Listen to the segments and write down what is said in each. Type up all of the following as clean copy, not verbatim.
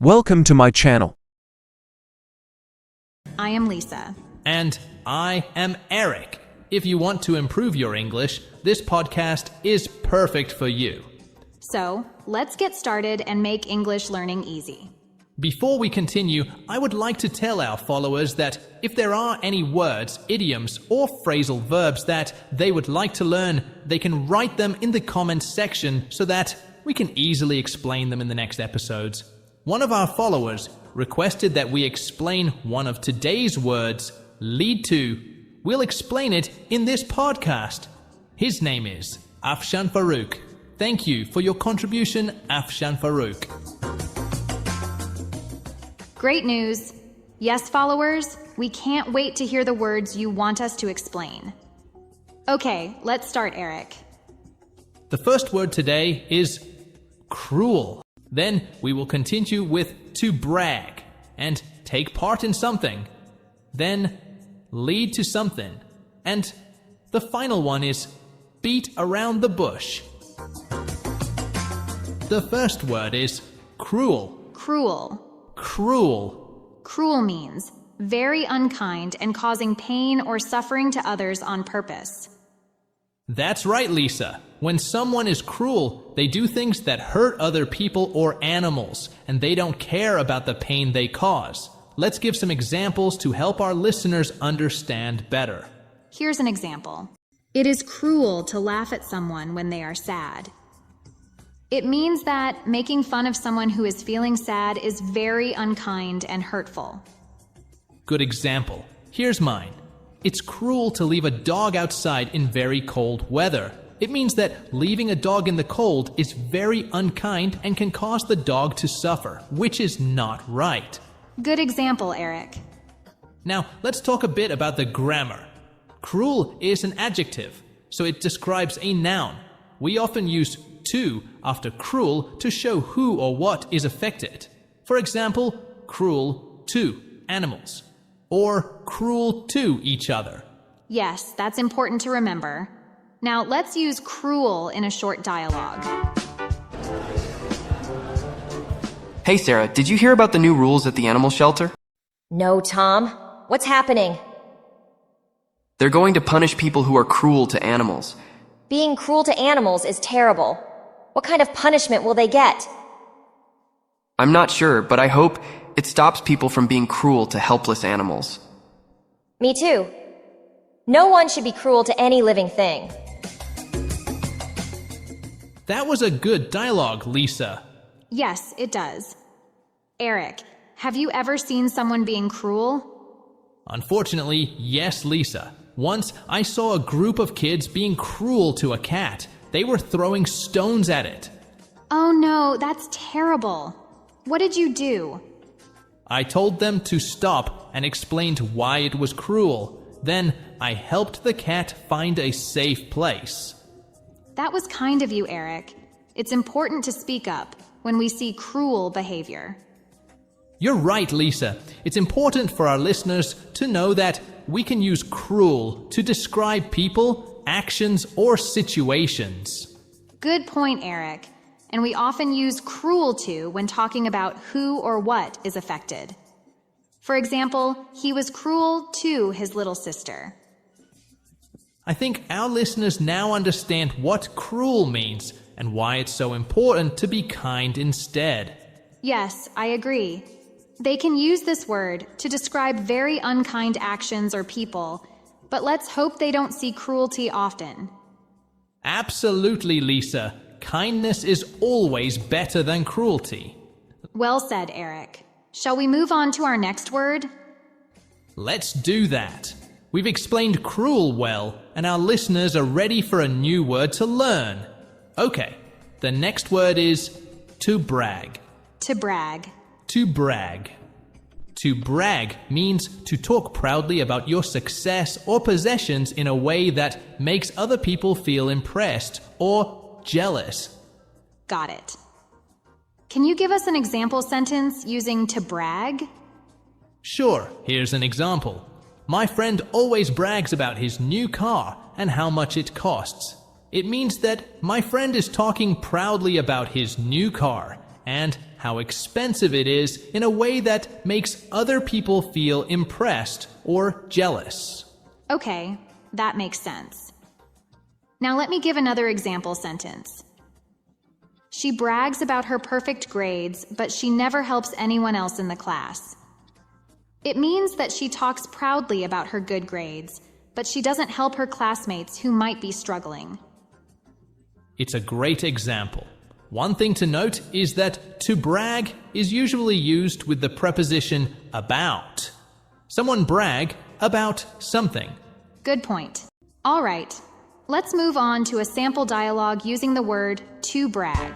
Welcome to my channel. I am Lisa. And I am Eric. If you want to improve your English, this podcast is perfect for you. So, let's get started and make English learning easy. Before we continue, I would like to tell our followers that if there are any words, idioms, or phrasal verbs that they would like to learn, they can write them in the comments section so that we can easily explain them in the next episodes. One of our followers requested that we explain one of today's words, lead to. We'll explain it in this podcast. His name is Afshan Farouk. Thank you for your contribution, Afshan Farouk. Great news! Yes, followers, we can't wait to hear the words you want us to explain. Okay, let's start, Eric. The first word today is cruel. Then we will continue with to brag and take part in something. Then lead to something. And the final one is beat around the bush. The first word is cruel. Cruel. Cruel. Cruel means very unkind and causing pain or suffering to others on purpose. That's right, Lisa. When someone is cruel, they do things that hurt other people or animals, and they don't care about the pain they cause. Let's give some examples to help our listeners understand better. Here's an example. It is cruel to laugh at someone when they are sad. It means that making fun of someone who is feeling sad is very unkind and hurtful. Good example. Here's mine. It's cruel to leave a dog outside in very cold weather. It means that leaving a dog in the cold is very unkind and can cause the dog to suffer, which is not right. Good example, Eric. Now, let's talk a bit about the grammar. Cruel is an adjective, so it describes a noun. We often use to after cruel to show who or what is affected. For example, cruel to animals, or cruel to each other. Yes, that's important to remember. Now, let's use cruel in a short dialogue. Hey Sarah, did you hear about the new rules at the animal shelter? No, Tom. What's happening? They're going to punish people who are cruel to animals. Being cruel to animals is terrible. What kind of punishment will they get? I'm not sure, but I hope it stops people from being cruel to helpless animals. Me too. No one should be cruel to any living thing. That was a good dialogue, Lisa. Yes, it does. Eric, have you ever seen someone being cruel? Unfortunately, yes, Lisa. Once I saw a group of kids being cruel to a cat. They were throwing stones at it. Oh no, that's terrible. What did you do? I told them to stop and explained why it was cruel. Then I helped the cat find a safe place. That was kind of you, Eric. It's important to speak up when we see cruel behavior. You're right, Lisa. It's important for our listeners to know that we can use cruel to describe people, actions, or situations. Good point, Eric. And we often use cruel to when talking about who or what is affected. For example, he was cruel to his little sister. I think our listeners now understand what cruel means and why it's so important to be kind instead. Yes, I agree. They can use this word to describe very unkind actions or people, but let's hope they don't see cruelty often. Absolutely, Lisa. Kindness is always better than cruelty. Well said, Eric. Shall we move on to our next word? Let's do that. We've explained cruel well, and our listeners are ready for a new word to learn. Okay, the next word is to brag. To brag. To brag. To brag means to talk proudly about your success or possessions in a way that makes other people feel impressed or jealous. Got it. Can you give us an example sentence using to brag? Sure, here's an example. My friend always brags about his new car and how much it costs. It means that my friend is talking proudly about his new car and how expensive it is in a way that makes other people feel impressed or jealous. Okay, that makes sense. Now let me give another example sentence. She brags about her perfect grades, but she never helps anyone else in the class. It means that she talks proudly about her good grades, but she doesn't help her classmates who might be struggling. It's a great example. One thing to note is that to brag is usually used with the preposition about. Someone brag about something. Good point. All right, let's move on to a sample dialogue using the word to brag.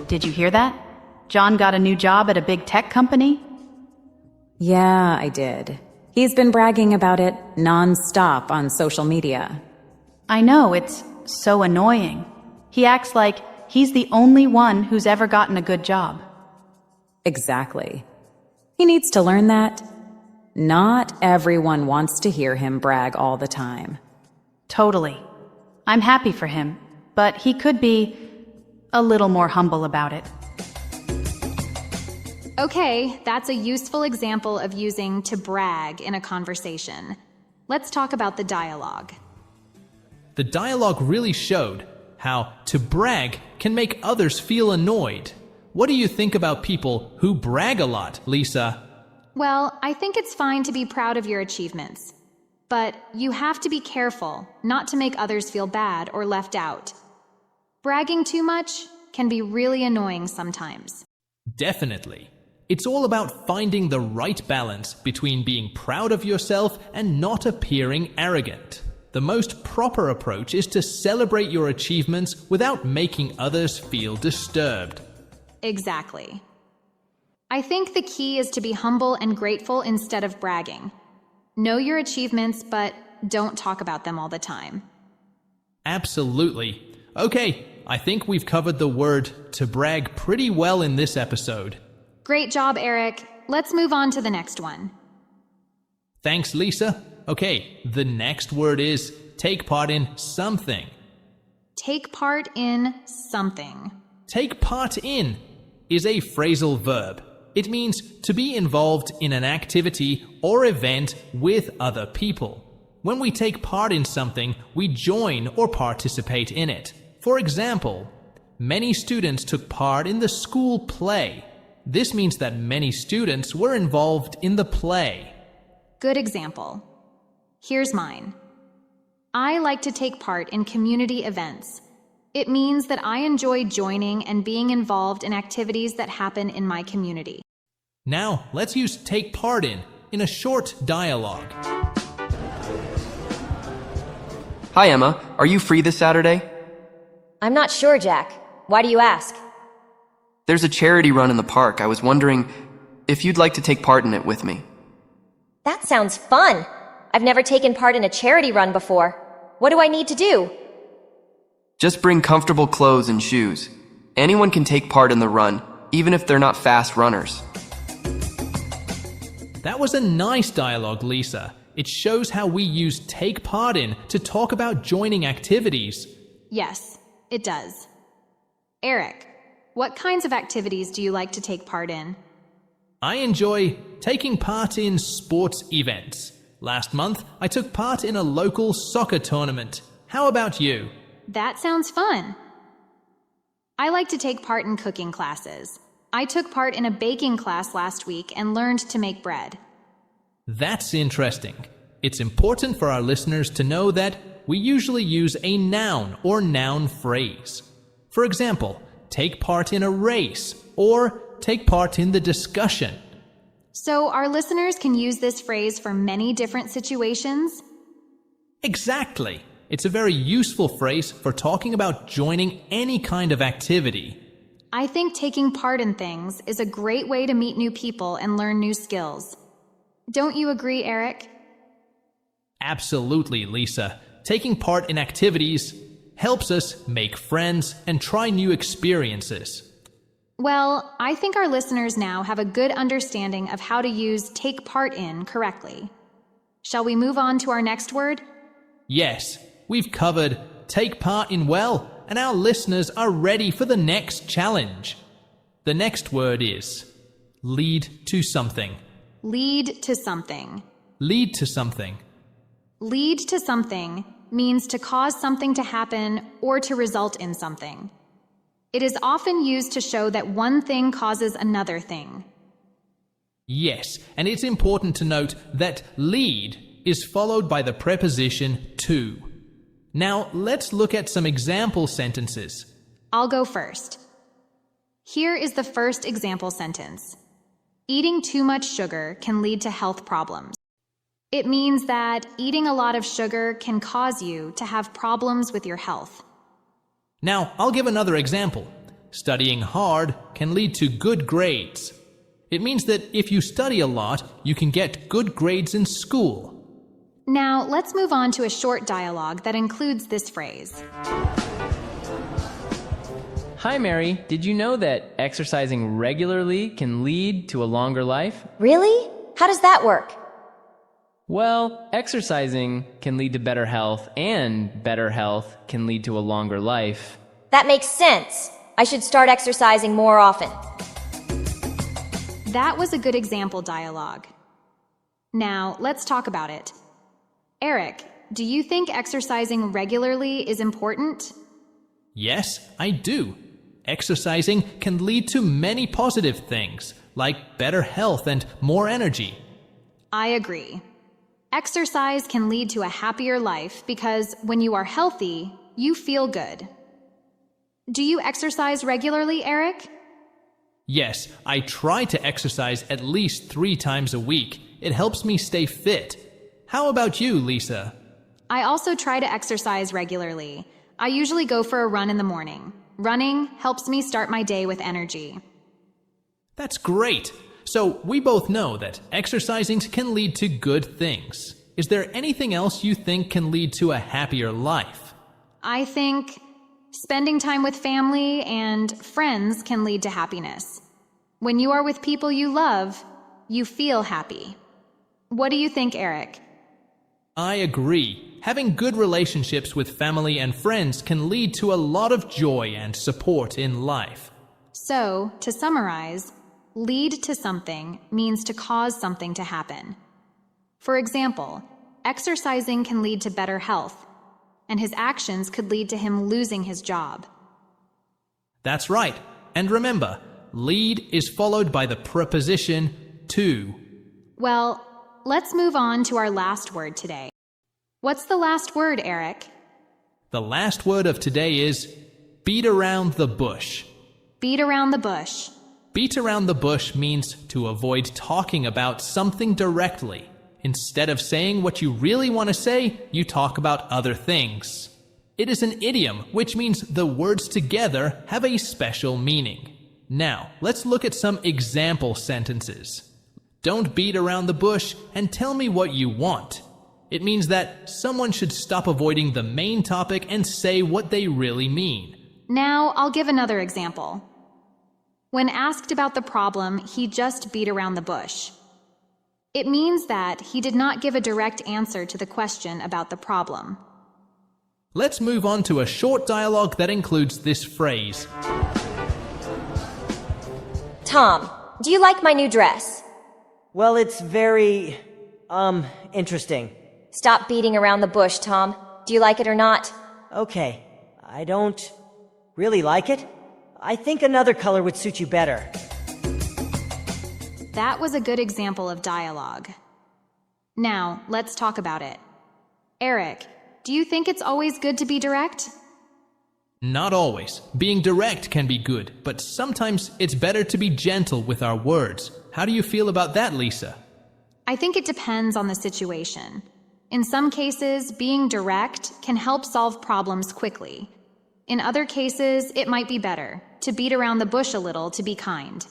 Did you hear that? John got a new job at a big tech company? Yeah, I did. He's been bragging about it non-stop on social media. I know, it's so annoying. He acts like he's the only one who's ever gotten a good job. Exactly. He needs to learn that. Not everyone wants to hear him brag all the time. Totally. I'm happy for him, but he could be a little more humble about it. Okay, that's a useful example of using to brag in a conversation. Let's talk about the dialogue. The dialogue really showed how to brag can make others feel annoyed. What do you think about people who brag a lot, Lisa? Well, I think it's fine to be proud of your achievements. But you have to be careful not to make others feel bad or left out. Bragging too much can be really annoying sometimes. Definitely. It's all about finding the right balance between being proud of yourself and not appearing arrogant. The most proper approach is to celebrate your achievements without making others feel disturbed. Exactly. I think the key is to be humble and grateful instead of bragging. Know your achievements, but don't talk about them all the time. Absolutely. Okay, I think we've covered the word to brag pretty well in this episode. Great job, Eric. Let's move on to the next one. Thanks, Lisa. Okay, the next word is take part in something. Take part in something. Take part in is a phrasal verb. It means to be involved in an activity or event with other people. When we take part in something, we join or participate in it. For example, many students took part in the school play. This means that many students were involved in the play. Good example. Here's mine. I like to take part in community events. It means that I enjoy joining and being involved in activities that happen in my community. Now, let's use take part in a short dialogue. Hi, Emma. Are you free this Saturday? I'm not sure, Jack. Why do you ask? There's a charity run in the park. I was wondering if you'd like to take part in it with me. That sounds fun. I've never taken part in a charity run before. What do I need to do? Just bring comfortable clothes and shoes. Anyone can take part in the run, even if they're not fast runners. That was a nice dialogue, Lisa. It shows how we use take part in to talk about joining activities. Yes, it does. Eric, what kinds of activities do you like to take part in? I enjoy taking part in sports events. Last month, I took part in a local soccer tournament. How about you? That sounds fun. I like to take part in cooking classes. I took part in a baking class last week and learned to make bread. That's interesting. It's important for our listeners to know that we usually use a noun or noun phrase. For example, take part in a race or take part in the discussion. So our listeners can use this phrase for many different situations? Exactly. It's a very useful phrase for talking about joining any kind of activity. I think taking part in things is a great way to meet new people and learn new skills. Don't you agree, Eric? Absolutely, Lisa. Taking part in activities helps us make friends and try new experiences. Well, I think our listeners now have a good understanding of how to use take part in correctly. Shall we move on to our next word? Yes, we've covered take part in well, and our listeners are ready for the next challenge. The next word is lead to something. Lead to something. Lead to something. Lead to something means to cause something to happen or to result in something. It is often used to show that one thing causes another thing. Yes, and it's important to note that lead is followed by the preposition to. Now, let's look at some example sentences. I'll go first. Here is the first example sentence. Eating too much sugar can lead to health problems. It means that eating a lot of sugar can cause you to have problems with your health. Now, I'll give another example. Studying hard can lead to good grades. It means that if you study a lot, you can get good grades in school. Now, let's move on to a short dialogue that includes this phrase. Hi, Mary. Did you know that exercising regularly can lead to a longer life? Really? How does that work? Well, exercising can lead to better health, and better health can lead to a longer life. That makes sense. I should start exercising more often. That was a good example dialogue. Now, let's talk about it. Eric, do you think exercising regularly is important? Yes, I do. Exercising can lead to many positive things, like better health and more energy. I agree. Exercise can lead to a happier life because when you are healthy, you feel good. Do you exercise regularly, Eric? Yes, I try to exercise at least 3 times a week. It helps me stay fit. How about you, Lisa? I also try to exercise regularly. I usually go for a run in the morning. Running helps me start my day with energy. That's great. So we both know that exercising can lead to good things. Is there anything else you think can lead to a happier life? I think spending time with family and friends can lead to happiness. When you are with people you love, you feel happy. What do you think, Eric? I agree. Having good relationships with family and friends can lead to a lot of joy and support in life. So, to summarize, lead to something means to cause something to happen. For example, exercising can lead to better health, and his actions could lead to him losing his job. That's right. And remember, lead is followed by the preposition to. Well, let's move on to our last word today. What's the last word, Eric? The last word of today is beat around the bush. Beat around the bush. Beat around the bush means to avoid talking about something directly. Instead of saying what you really want to say, you talk about other things. It is an idiom, which means the words together have a special meaning. Now, let's look at some example sentences. Don't beat around the bush and tell me what you want. It means that someone should stop avoiding the main topic and say what they really mean. Now, I'll give another example. When asked about the problem, he just beat around the bush. It means that he did not give a direct answer to the question about the problem. Let's move on to a short dialogue that includes this phrase. Tom, do you like my new dress? Well, it's very, interesting. Stop beating around the bush, Tom. Do you like it or not? Okay, I don't really like it. I think another color would suit you better. That was a good example of dialogue. Now, let's talk about it. Eric, do you think it's always good to be direct? Not always. Being direct can be good, but sometimes it's better to be gentle with our words. How do you feel about that, Lisa? I think it depends on the situation. In some cases, being direct can help solve problems quickly. In other cases, it might be better to beat around the bush a little to be kind.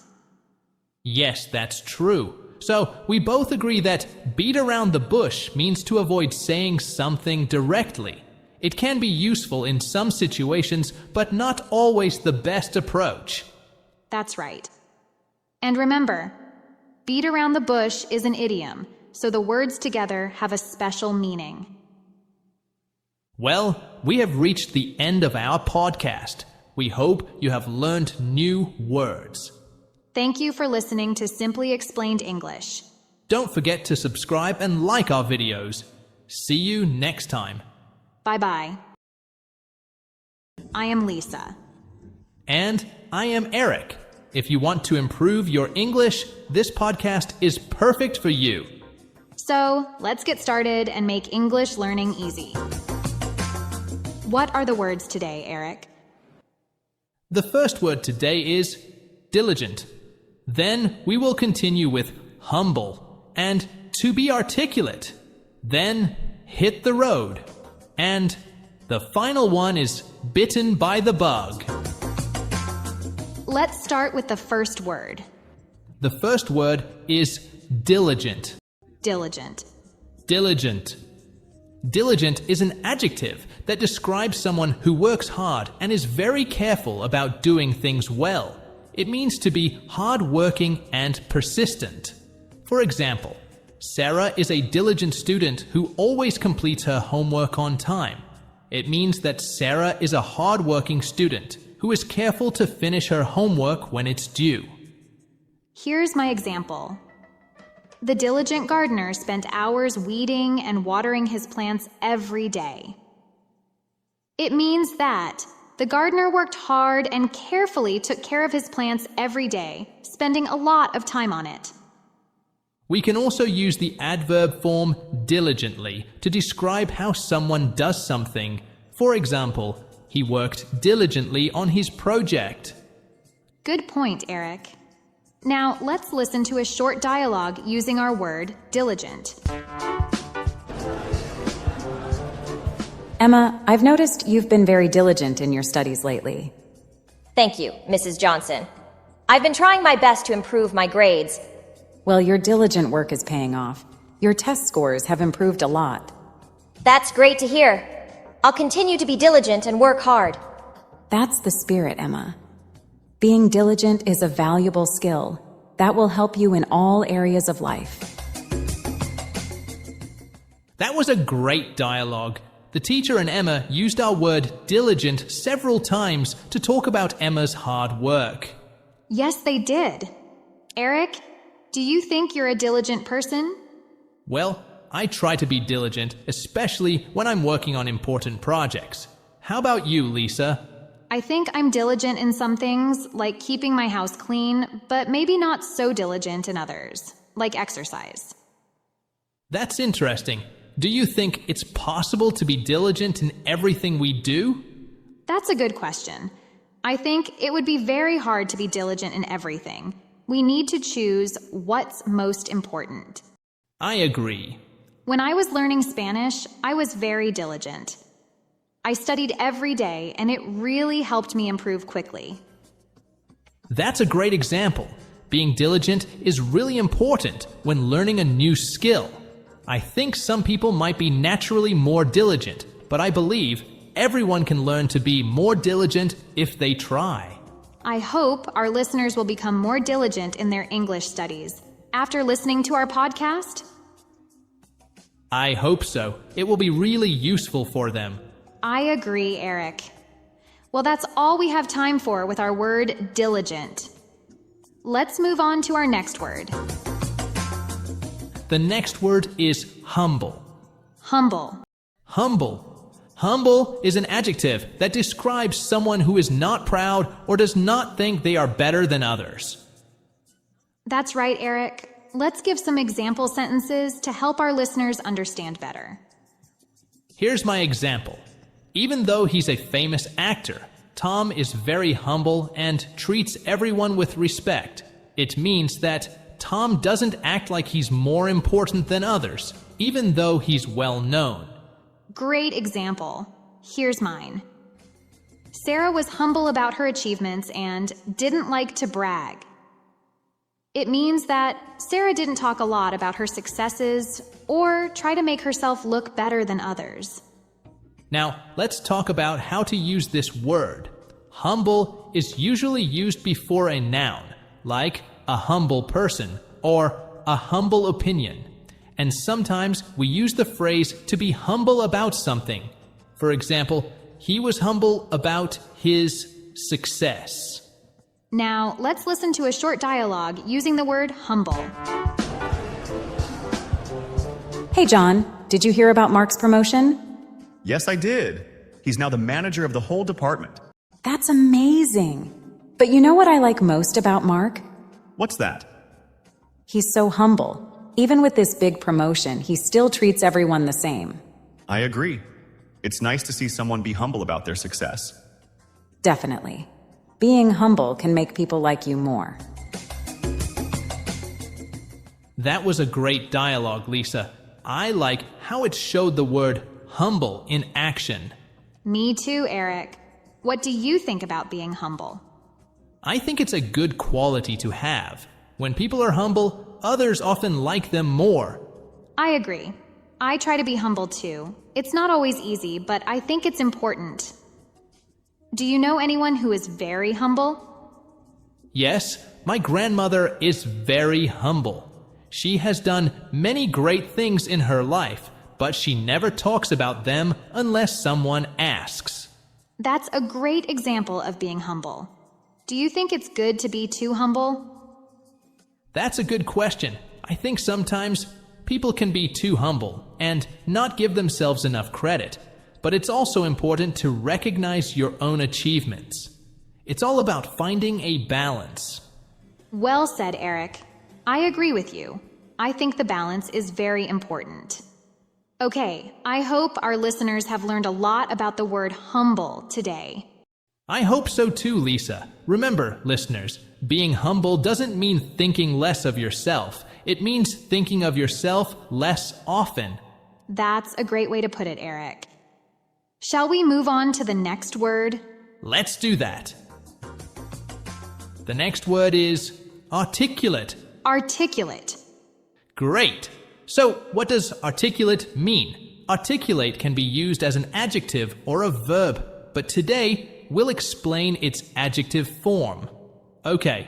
Yes, that's true. So, we both agree that beat around the bush means to avoid saying something directly. It can be useful in some situations, but not always the best approach. That's right. And remember, beat around the bush is an idiom, so the words together have a special meaning. Well, we have reached the end of our podcast. We hope you have learned new words. Thank you for listening to Simply Explained English. Don't forget to subscribe and like our videos. See you next time. Bye-bye. I am Lisa. And I am Eric. If you want to improve your English, this podcast is perfect for you. So, let's get started and make English learning easy. What are the words today, Eric? The first word today is diligent. Then we will continue with humble and to be articulate. Then hit the road. And the final one is bitten by the bug. Let's start with the first word. The first word is diligent. Diligent. Diligent. Diligent is an adjective that describes someone who works hard and is very careful about doing things well. It means to be hardworking and persistent. For example, Sarah is a diligent student who always completes her homework on time. It means that Sarah is a hardworking student who is careful to finish her homework when it's due. Here's my example. The diligent gardener spent hours weeding and watering his plants every day. It means that the gardener worked hard and carefully took care of his plants every day, spending a lot of time on it. We can also use the adverb form diligently to describe how someone does something. For example, he worked diligently on his project. Good point, Eric. Now, let's listen to a short dialogue using our word diligent. Emma, I've noticed you've been very diligent in your studies lately. Thank you, Mrs. Johnson. I've been trying my best to improve my grades. Well, your diligent work is paying off. Your test scores have improved a lot. That's great to hear. I'll continue to be diligent and work hard. That's the spirit, Emma. Being diligent is a valuable skill that will help you in all areas of life. That was a great dialogue. The teacher and Emma used our word diligent several times to talk about Emma's hard work. Yes, they did. Eric, do you think you're a diligent person? Well, I try to be diligent, especially when I'm working on important projects. How about you, Lisa? I think I'm diligent in some things, like keeping my house clean, but maybe not so diligent in others, like exercise. That's interesting. Do you think it's possible to be diligent in everything we do? That's a good question. I think it would be very hard to be diligent in everything. We need to choose what's most important. I agree. When I was learning Spanish, I was very diligent. I studied every day, and it really helped me improve quickly. That's a great example. Being diligent is really important when learning a new skill. I think some people might be naturally more diligent, but I believe everyone can learn to be more diligent if they try. I hope our listeners will become more diligent in their English studies. After listening to our podcast, I hope so. It will be really useful for them. I agree, Eric. Well, that's all we have time for with our word diligent. Let's move on to our next word. The next word is humble. Humble. Humble. Humble is an adjective that describes someone who is not proud or does not think they are better than others. That's right, Eric. Let's give some example sentences to help our listeners understand better. Here's my example. Even though he's a famous actor, Tom is very humble and treats everyone with respect. It means that Tom doesn't act like he's more important than others, even though he's well known. Great example. Here's mine. Sarah was humble about her achievements and didn't like to brag. It means that Sarah didn't talk a lot about her successes or try to make herself look better than others. Now, let's talk about how to use this word. Humble is usually used before a noun, like a humble person or a humble opinion. And sometimes we use the phrase to be humble about something. For example, he was humble about his success. Now, let's listen to a short dialogue using the word humble. Hey, John, did you hear about Mark's promotion? Yes, I did. He's now the manager of the whole department. That's amazing. But you know what I like most about Mark? What's that? He's so humble. Even with this big promotion, he still treats everyone the same. I agree. It's nice to see someone be humble about their success. Definitely. Being humble can make people like you more. That was a great dialogue, Lisa. I like how it showed the word humble in action. Me too, Eric. What do you think about being humble? I think it's a good quality to have. When people are humble, others often like them more. I agree. I try to be humble too. It's not always easy, but I think it's important. Do you know anyone who is very humble? Yes, my grandmother is very humble. She has done many great things in her life, but she never talks about them unless someone asks. That's a great example of being humble. Do you think it's good to be too humble? That's a good question. I think sometimes people can be too humble and not give themselves enough credit, but it's also important to recognize your own achievements. It's all about finding a balance. Well said, Eric. I agree with you. I think the balance is very important. Okay, I hope our listeners have learned a lot about the word humble today. I hope so too, Lisa. Remember, listeners, being humble doesn't mean thinking less of yourself. It means thinking of yourself less often. That's a great way to put it, Eric. Shall we move on to the next word? Let's do that. The next word is articulate. Articulate. Great. So, what does articulate mean? Articulate can be used as an adjective or a verb, but today we'll explain its adjective form. Okay,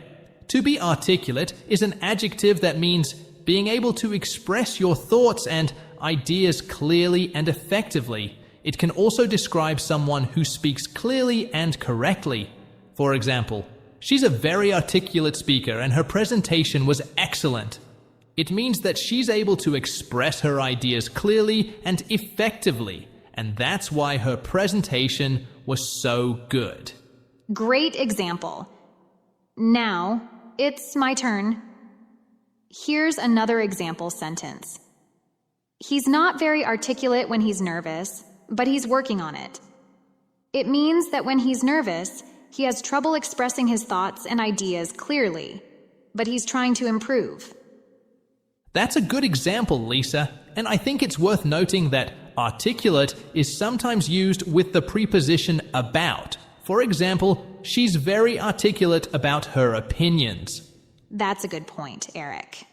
to be articulate is an adjective that means being able to express your thoughts and ideas clearly and effectively. It can also describe someone who speaks clearly and correctly. For example, she's a very articulate speaker and her presentation was excellent. It means that she's able to express her ideas clearly and effectively, and that's why her presentation was so good. Great example. Now, it's my turn. Here's another example sentence. He's not very articulate when he's nervous, but he's working on it. It means that when he's nervous, he has trouble expressing his thoughts and ideas clearly, but he's trying to improve. That's a good example, Lisa, and I think it's worth noting that articulate is sometimes used with the preposition about. For example, she's very articulate about her opinions. That's a good point, Eric.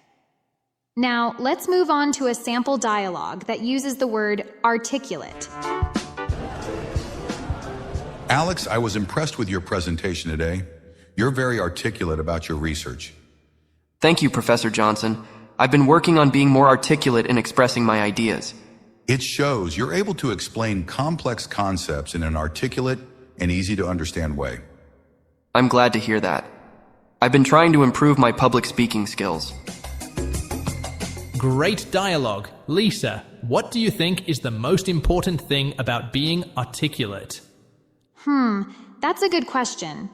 Now, let's move on to a sample dialogue that uses the word articulate. Alex, I was impressed with your presentation today. You're very articulate about your research. Thank you, Professor Johnson. I've been working on being more articulate in expressing my ideas. It shows you're able to explain complex concepts in an articulate and easy to understand way. I'm glad to hear that. I've been trying to improve my public speaking skills. Great dialogue. Lisa, what do you think is the most important thing about being articulate? That's a good question.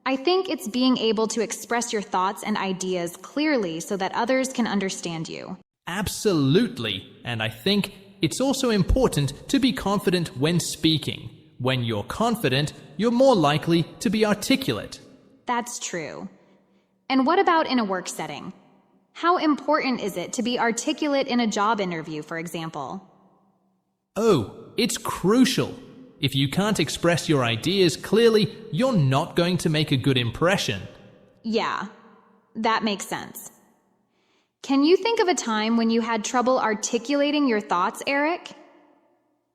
I think it's being able to express your thoughts and ideas clearly so that others can understand you. Absolutely. And I think it's also important to be confident when speaking. When you're confident, you're more likely to be articulate. That's true. And what about in a work setting? How important is it to be articulate in a job interview, for example? Oh, it's crucial. If you can't express your ideas clearly, you're not going to make a good impression. Yeah, that makes sense. Can you think of a time when you had trouble articulating your thoughts, Eric?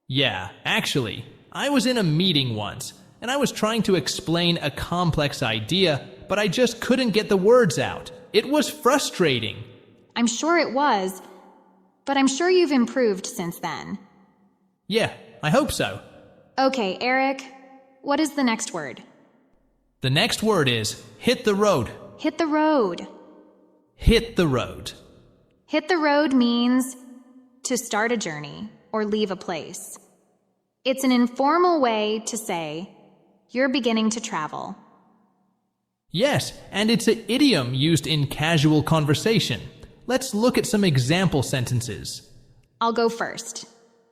Yeah, actually, I was in a meeting once, and I was trying to explain a complex idea, but I just couldn't get the words out. It was frustrating. I'm sure it was, but I'm sure you've improved since then. Yeah, I hope so. Okay, Eric, what is the next word? The next word is hit the road. Hit the road. Hit the road. Hit the road means to start a journey or leave a place. It's an informal way to say, you're beginning to travel. Yes, and it's an idiom used in casual conversation. Let's look at some example sentences. I'll go first.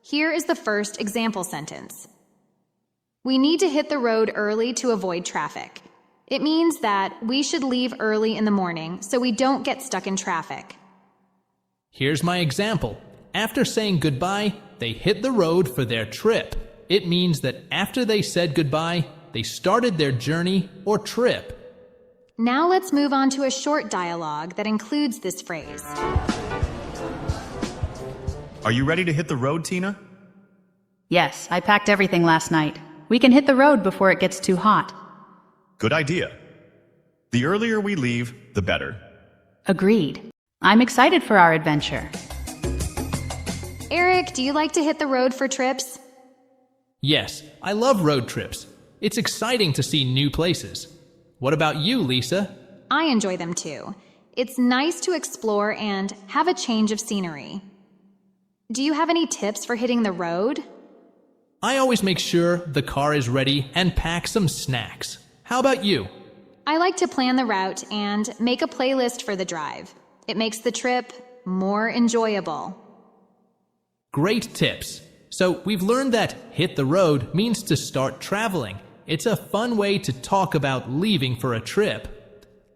Here is the first example sentence. We need to hit the road early to avoid traffic. It means that we should leave early in the morning so we don't get stuck in traffic. Here's my example. After saying goodbye, they hit the road for their trip. It means that after they said goodbye, they started their journey or trip. Now let's move on to a short dialogue that includes this phrase. Are you ready to hit the road, Tina? Yes, I packed everything last night. We can hit the road before it gets too hot. Good idea. The earlier we leave, the better. Agreed. I'm excited for our adventure. Eric, do you like to hit the road for trips? Yes, I love road trips. It's exciting to see new places. What about you, Lisa? I enjoy them too. It's nice to explore and have a change of scenery. Do you have any tips for hitting the road? I always make sure the car is ready and pack some snacks. How about you? I like to plan the route and make a playlist for the drive. It makes the trip more enjoyable. Great tips. So we've learned that hit the road means to start traveling. It's a fun way to talk about leaving for a trip.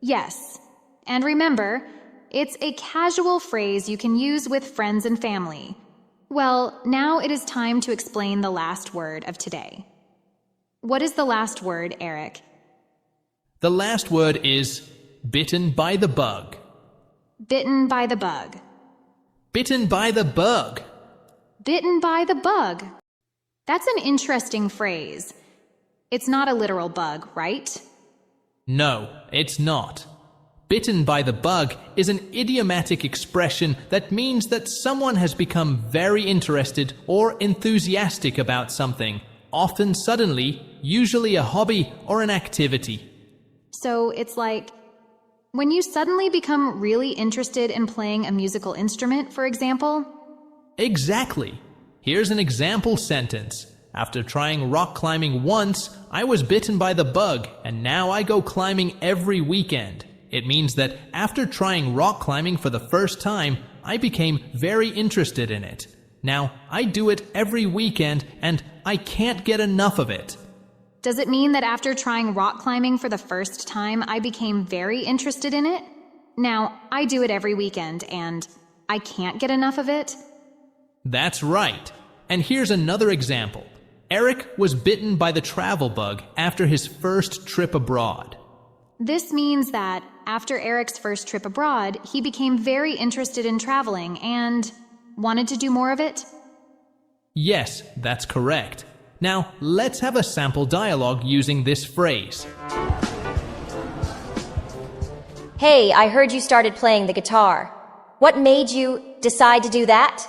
Yes. And remember, it's a casual phrase you can use with friends and family. Well, now it is time to explain the last word of today. What is the last word, Eric? The last word is bitten by the bug. Bitten by the bug. Bitten by the bug. Bitten by the bug. That's an interesting phrase. It's not a literal bug, right? No, it's not. Bitten by the bug is an idiomatic expression that means that someone has become very interested or enthusiastic about something, often suddenly, usually a hobby or an activity. So it's like when you suddenly become really interested in playing a musical instrument, for example? Exactly. Here's an example sentence. After trying rock climbing once, I was bitten by the bug, and now I go climbing every weekend. It means that after trying rock climbing for the first time, I became very interested in it. Now, I do it every weekend, and I can't get enough of it. Does it mean that after trying rock climbing for the first time, I became very interested in it? Now, I do it every weekend, and I can't get enough of it? That's right. And here's another example. Eric was bitten by the travel bug after his first trip abroad. This means that after Eric's first trip abroad, he became very interested in traveling and wanted to do more of it? Yes, that's correct. Now, let's have a sample dialogue using this phrase. Hey, I heard you started playing the guitar. What made you decide to do that?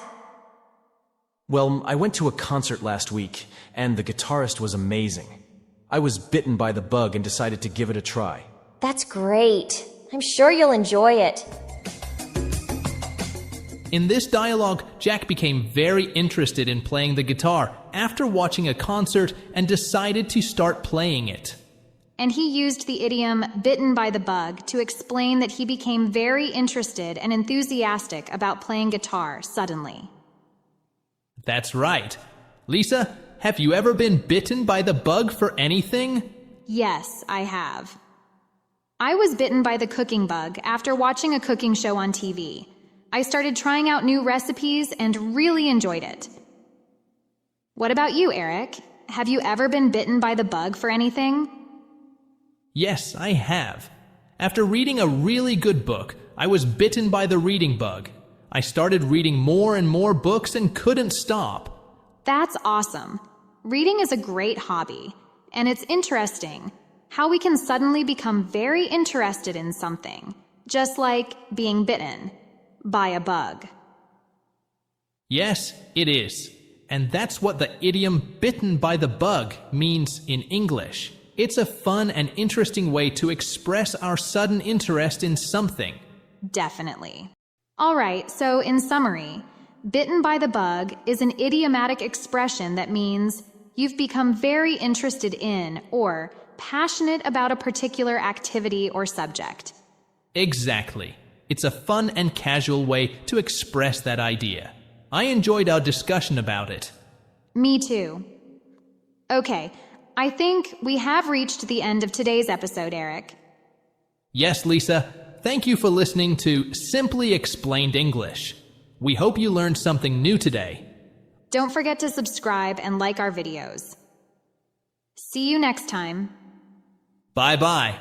Well, I went to a concert last week, and the guitarist was amazing. I was bitten by the bug and decided to give it a try. That's great. I'm sure you'll enjoy it. In this dialogue, Jack became very interested in playing the guitar after watching a concert and decided to start playing it. And he used the idiom bitten by the bug to explain that he became very interested and enthusiastic about playing guitar suddenly. That's right. Lisa, have you ever been bitten by the bug for anything? Yes, I have. I was bitten by the cooking bug after watching a cooking show on TV. I started trying out new recipes and really enjoyed it. What about you, Eric? Have you ever been bitten by the bug for anything? Yes, I have. After reading a really good book, I was bitten by the reading bug. I started reading more and more books and couldn't stop. That's awesome. Reading is a great hobby, and it's interesting how we can suddenly become very interested in something, just like being bitten by a bug. Yes, it is. And that's what the idiom bitten by the bug means in English. It's a fun and interesting way to express our sudden interest in something. Definitely. All right, so in summary, bitten by the bug is an idiomatic expression that means you've become very interested in or passionate about a particular activity or subject. Exactly. It's a fun and casual way to express that idea. I enjoyed our discussion about it. Me too. Okay, I think we have reached the end of today's episode, Eric. Yes, Lisa. Thank you for listening to Simply Explained English. We hope you learned something new today. Don't forget to subscribe and like our videos. See you next time. Bye-bye.